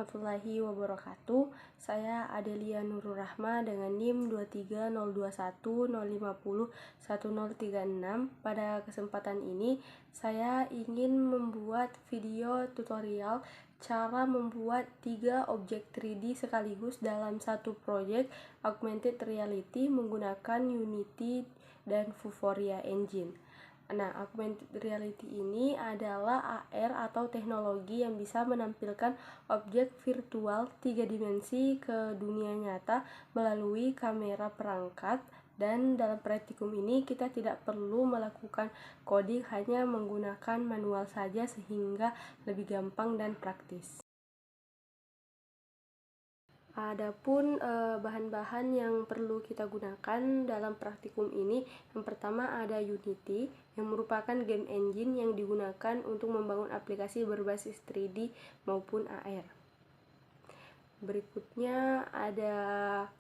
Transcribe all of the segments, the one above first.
warahmatullahi wabarakatuh. Saya Adelia Nurul Rahma dengan NIM 23021050136. Pada kesempatan ini, saya ingin membuat video tutorial cara membuat 3 objek 3D sekaligus dalam satu proyek augmented reality menggunakan Unity dan Vuforia Engine. Nah, augmented reality ini adalah AR atau teknologi yang bisa menampilkan objek virtual 3 dimensi ke dunia nyata melalui kamera perangkat, dan dalam praktikum ini kita tidak perlu melakukan coding, hanya menggunakan manual saja sehingga lebih gampang dan praktis. Adapun bahan-bahan yang perlu kita gunakan dalam praktikum ini, yang pertama ada Unity, yang merupakan game engine yang digunakan untuk membangun aplikasi berbasis 3D maupun AR. Berikutnya ada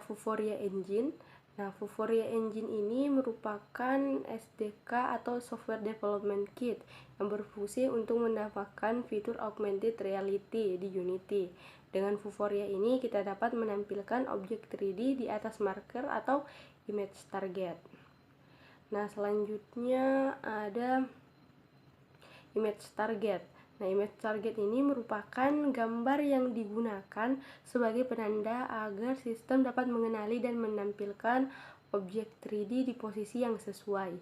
Vuforia Engine. Nah, Vuforia Engine ini merupakan SDK atau Software Development Kit yang berfungsi untuk mendapatkan fitur augmented reality di Unity. Dengan Vuforia ini kita dapat menampilkan objek 3D di atas marker atau image target. Nah, selanjutnya ada image target. Nah, image target ini merupakan gambar yang digunakan sebagai penanda agar sistem dapat mengenali dan menampilkan objek 3D di posisi yang sesuai.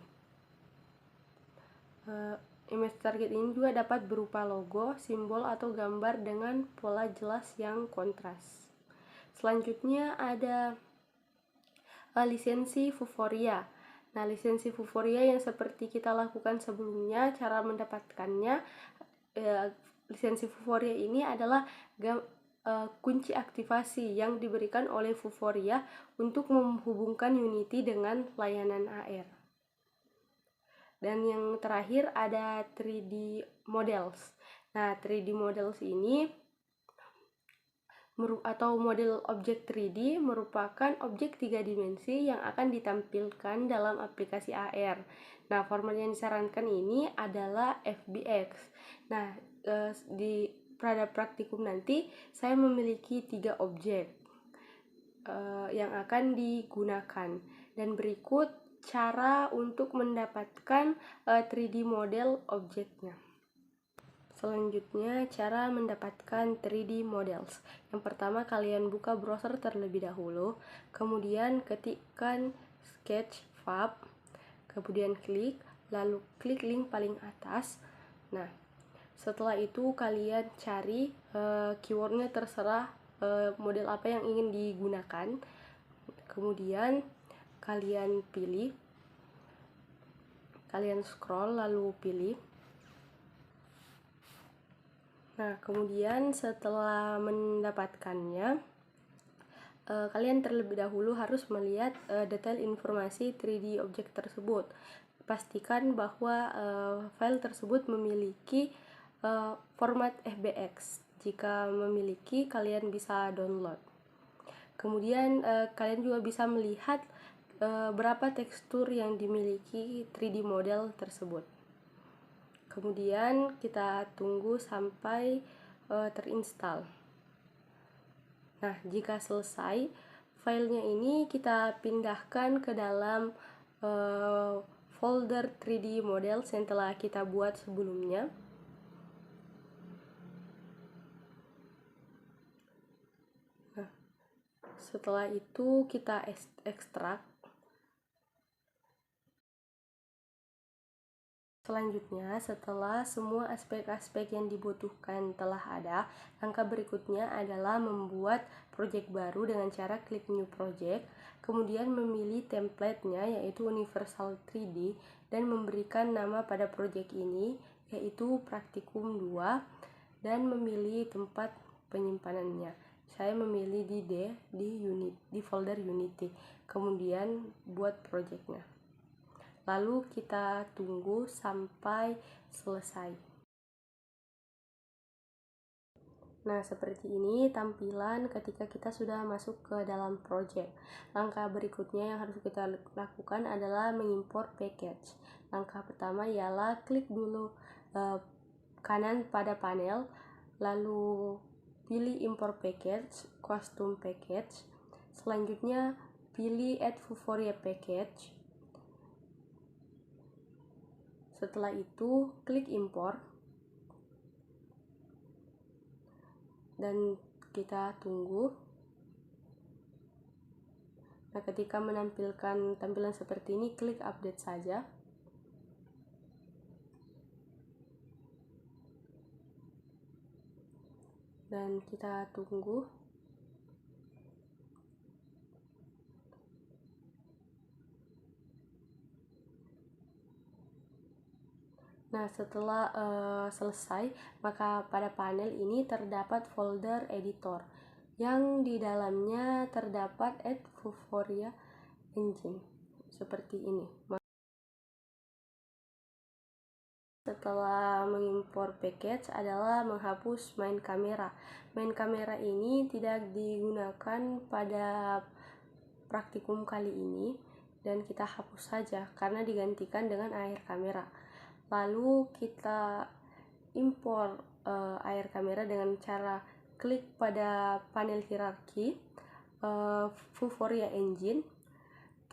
Image target ini juga dapat berupa logo, simbol, atau gambar dengan pola jelas yang kontras. Selanjutnya ada lisensi Vuforia. Nah, lisensi Vuforia yang seperti kita lakukan sebelumnya, cara mendapatkannya, lisensi Vuforia ini adalah kunci aktivasi yang diberikan oleh Vuforia untuk menghubungkan Unity dengan layanan AR. Dan yang terakhir ada 3D models. Nah, 3D models ini atau model objek 3D merupakan objek 3 dimensi yang akan ditampilkan dalam aplikasi AR. Nah, format yang disarankan ini adalah FBX. Nah, pada praktikum nanti saya memiliki 3 objek yang akan digunakan, dan berikut cara untuk mendapatkan 3D model objeknya. Selanjutnya, cara mendapatkan 3D models. Yang pertama, kalian buka browser terlebih dahulu, kemudian ketikkan Sketchfab, kemudian klik, lalu klik link paling atas. Nah, setelah itu kalian cari keywordnya, terserah model apa yang ingin digunakan. Kemudian kalian pilih, kalian scroll lalu pilih. Nah, kemudian setelah mendapatkannya, kalian terlebih dahulu harus melihat detail informasi 3D objek tersebut. Pastikan bahwa file tersebut memiliki format FBX. Jika memiliki, kalian bisa download. Kemudian kalian juga bisa melihat berapa tekstur yang dimiliki 3D model tersebut. Kemudian kita tunggu sampai terinstall. Nah, jika selesai, filenya ini kita pindahkan ke dalam folder 3D model yang telah kita buat sebelumnya. Nah, setelah itu kita ekstrak. Selanjutnya, setelah semua aspek-aspek yang dibutuhkan telah ada, langkah berikutnya adalah membuat project baru dengan cara klik New Project, kemudian memilih template-nya yaitu Universal 3D, dan memberikan nama pada project ini yaitu Praktikum 2, dan memilih tempat penyimpanannya. Saya memilih di folder Unity, kemudian buat projectnya. Lalu kita tunggu sampai selesai. Nah, seperti ini tampilan ketika kita sudah masuk ke dalam project. Langkah berikutnya yang harus kita lakukan adalah mengimpor package. Langkah pertama ialah klik dulu kanan pada panel, lalu pilih import package, custom package. Selanjutnya pilih add Vuforia package. Setelah itu klik import dan kita tunggu. Nah, ketika menampilkan tampilan seperti ini, klik update saja. Dan kita tunggu. Nah, setelah selesai, maka pada panel ini terdapat folder editor yang di dalamnya terdapat Add Vuforia Engine seperti ini. Setelah mengimpor package adalah menghapus main kamera. Main kamera ini tidak digunakan pada praktikum kali ini dan kita hapus saja karena digantikan dengan air kamera. Lalu kita impor air kamera dengan cara klik pada panel hierarki Vuforia Engine,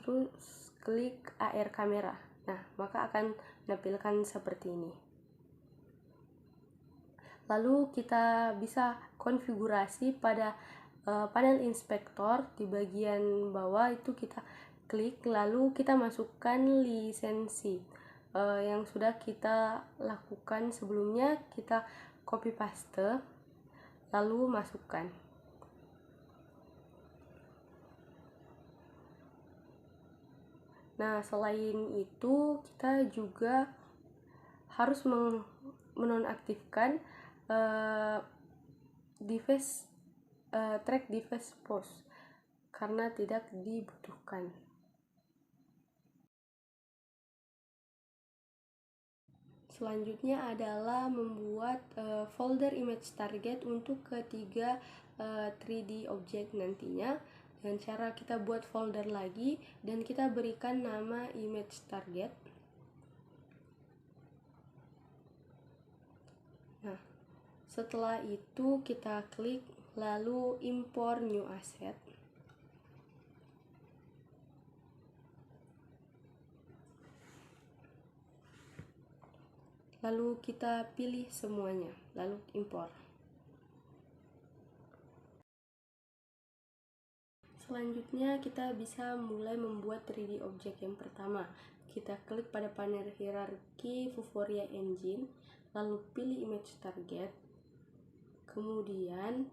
terus klik air kamera. Nah, maka akan menampilkan seperti ini. Lalu kita bisa konfigurasi pada panel inspektor di bagian bawah itu kita klik, lalu kita masukkan lisensi yang sudah kita lakukan sebelumnya, kita copy paste lalu masukkan. Nah, selain itu kita juga harus menonaktifkan track device pause karena tidak dibutuhkan. Selanjutnya adalah membuat folder image target untuk ketiga 3D object nantinya. Dan cara kita buat folder lagi dan kita berikan nama image target. Nah, setelah itu kita klik lalu import new asset. Lalu kita pilih semuanya, lalu import. Selanjutnya kita bisa mulai membuat 3D object yang pertama. Kita klik pada panel hierarki Vuforia Engine, lalu pilih image target. Kemudian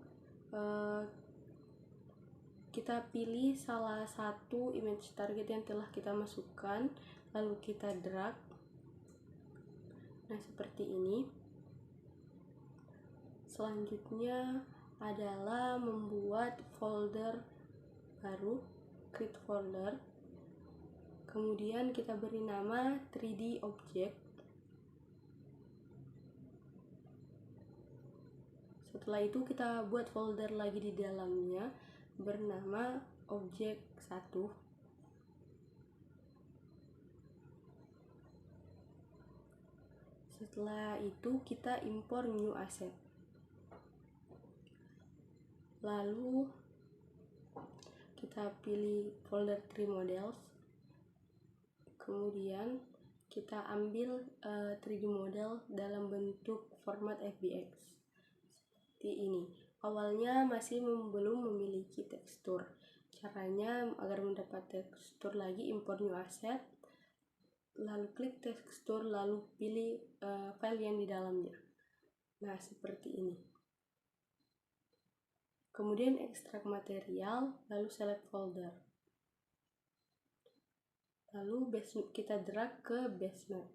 kita pilih salah satu image target yang telah kita masukkan, lalu kita drag. Nah, seperti ini. Selanjutnya adalah membuat folder baru, create folder. Kemudian kita beri nama 3D object. Setelah itu kita buat folder lagi di dalamnya bernama object 1. Setelah itu kita import new asset. Lalu kita pilih folder 3 models. Kemudian kita ambil 3D model dalam bentuk format FBX seperti ini. Awalnya masih belum memiliki tekstur. Caranya agar mendapat tekstur lagi, import new asset, lalu klik tekstur, lalu pilih file yang di dalamnya. Nah, seperti ini. Kemudian ekstrak material, lalu select folder. Lalu kita drag ke base map.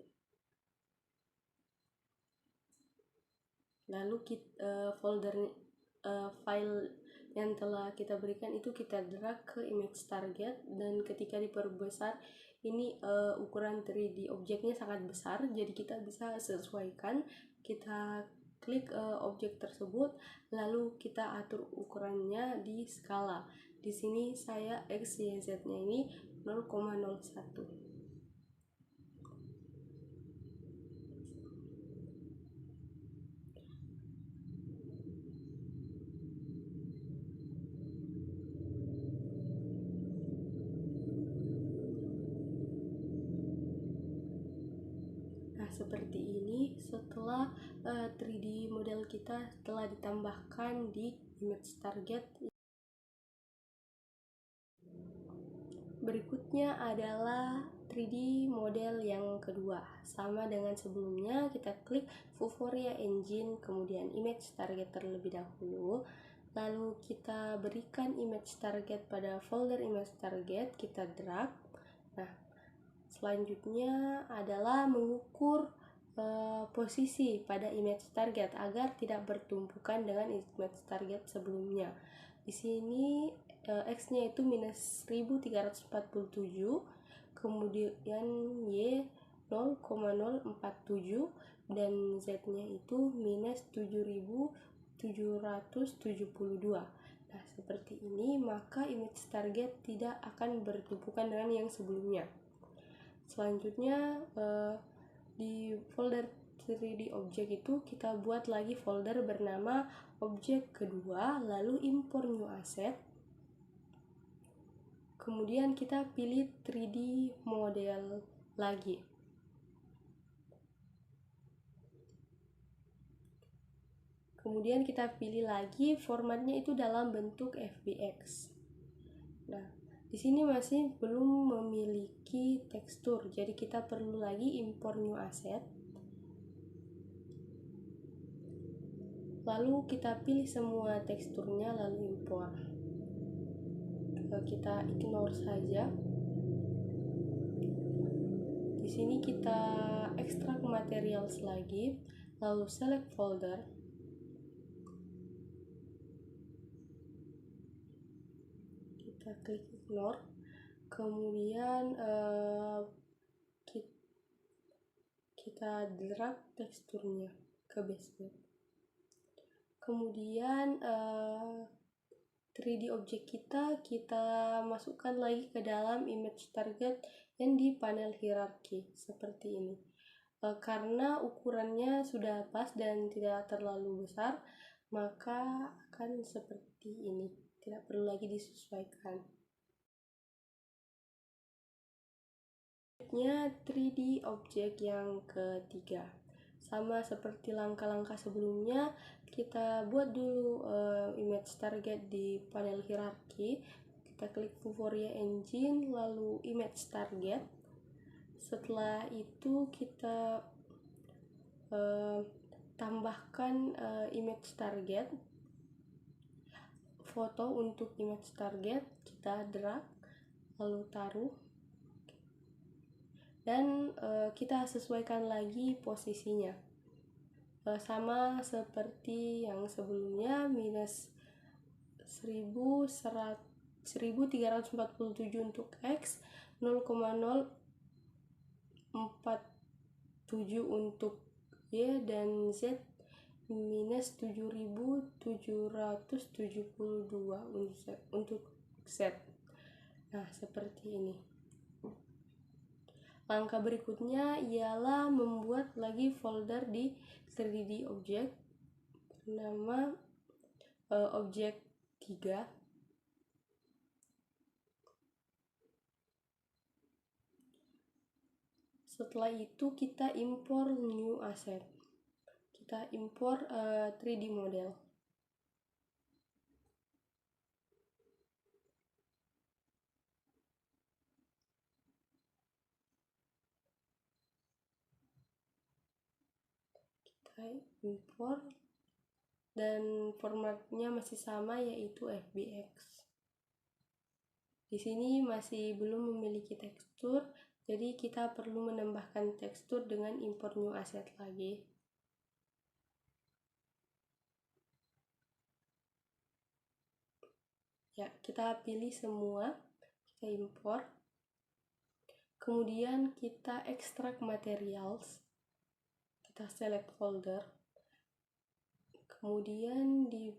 Lalu file yang telah kita berikan itu kita drag ke image target, dan ketika diperbesar ini ukuran 3D objeknya sangat besar, jadi kita bisa sesuaikan. Kita klik objek tersebut, lalu kita atur ukurannya di skala. Di sini saya X, Y, Z-nya ini 0,01. seperti ini setelah 3D model kita telah ditambahkan di image target. Berikutnya adalah 3D model yang kedua. Sama dengan sebelumnya, kita klik Vuforia Engine, kemudian image target terlebih dahulu. Lalu kita berikan image target pada folder image target, kita drag. Nah, selanjutnya adalah mengukur posisi pada image target agar tidak bertumpukan dengan image target sebelumnya. Di sini X-nya itu minus 1347, kemudian Y 0,047 dan Z-nya itu minus 7772. Nah, seperti ini, maka image target tidak akan bertumpukan dengan yang sebelumnya. Selanjutnya di folder 3D object itu kita buat lagi folder bernama objek kedua, lalu import new asset. Kemudian kita pilih 3D model lagi. Kemudian kita pilih lagi formatnya itu dalam bentuk FBX. Nah, di sini masih belum memiliki tekstur, jadi kita perlu lagi import new asset. Lalu kita pilih semua teksturnya, lalu import. Kita ignore saja. Di sini kita ekstrak materials lagi, lalu select folder. Kita klik ignore. Kemudian kita drag teksturnya ke base map. Kemudian 3D object kita masukkan lagi ke dalam image target yang di panel hierarki seperti ini. Karena ukurannya sudah pas dan tidak terlalu besar, maka akan seperti ini, tidak perlu lagi disesuaikan. Selanjutnya 3D object yang ketiga. Sama seperti langkah-langkah sebelumnya, kita buat dulu image target di panel hierarki. Kita klik Vuforia Engine, lalu image target. Setelah itu kita tambahkan image target, foto untuk image target, kita drag, lalu taruh, dan kita sesuaikan lagi posisinya. Sama seperti yang sebelumnya, minus 1347 untuk X, 0,047 untuk Y, dan Z minus 7772 untuk Z. Nah, seperti ini. Langkah berikutnya ialah membuat lagi folder di 3D object bernama objek 3. Setelah itu kita import new asset. Kita import 3D model. Kita import dan formatnya masih sama, yaitu FBX. Di sini masih belum memiliki tekstur, jadi kita perlu menambahkan tekstur dengan import new asset lagi. Ya, kita pilih semua, kita import. Kemudian kita ekstrak materials. Kita select folder. Kemudian di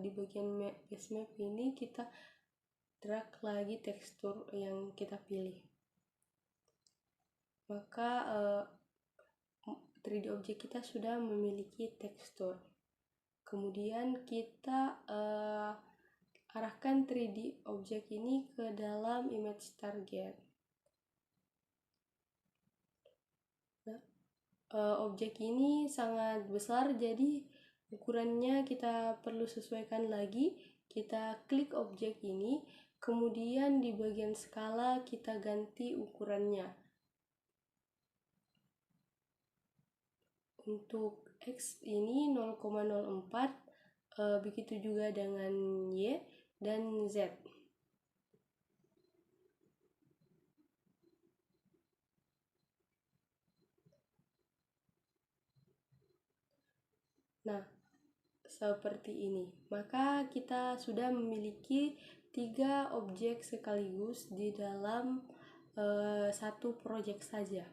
bagian base map ini kita drag lagi tekstur yang kita pilih. Maka 3D object kita sudah memiliki tekstur. Kemudian kita arahkan 3D object ini ke dalam image target. Nah, Objek ini sangat besar, jadi ukurannya kita perlu sesuaikan lagi. Kita klik objek ini, kemudian di bagian skala kita ganti ukurannya. Untuk X ini 0,04, begitu juga dengan Y dan Z. Nah, seperti ini. Maka kita sudah memiliki 3 objek sekaligus di dalam satu proyek saja.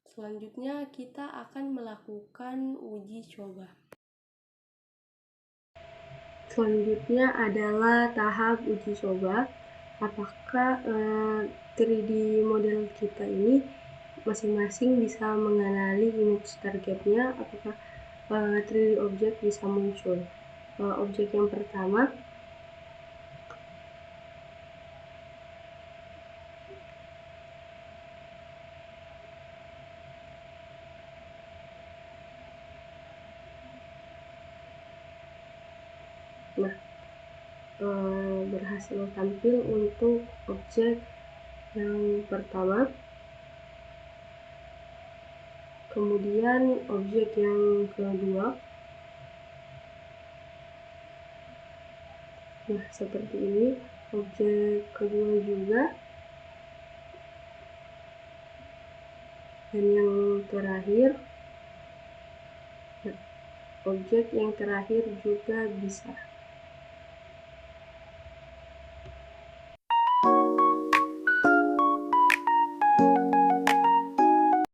Selanjutnya kita akan melakukan uji coba. Selanjutnya adalah tahap uji coba. Apakah 3D model kita ini masing-masing bisa mengenali image targetnya, apakah 3D objek bisa muncul. Objek yang pertama berhasil tampil untuk objek yang pertama. Kemudian objek yang kedua. Nah, seperti ini objek kedua juga. Dan yang terakhir, objek yang terakhir juga bisa.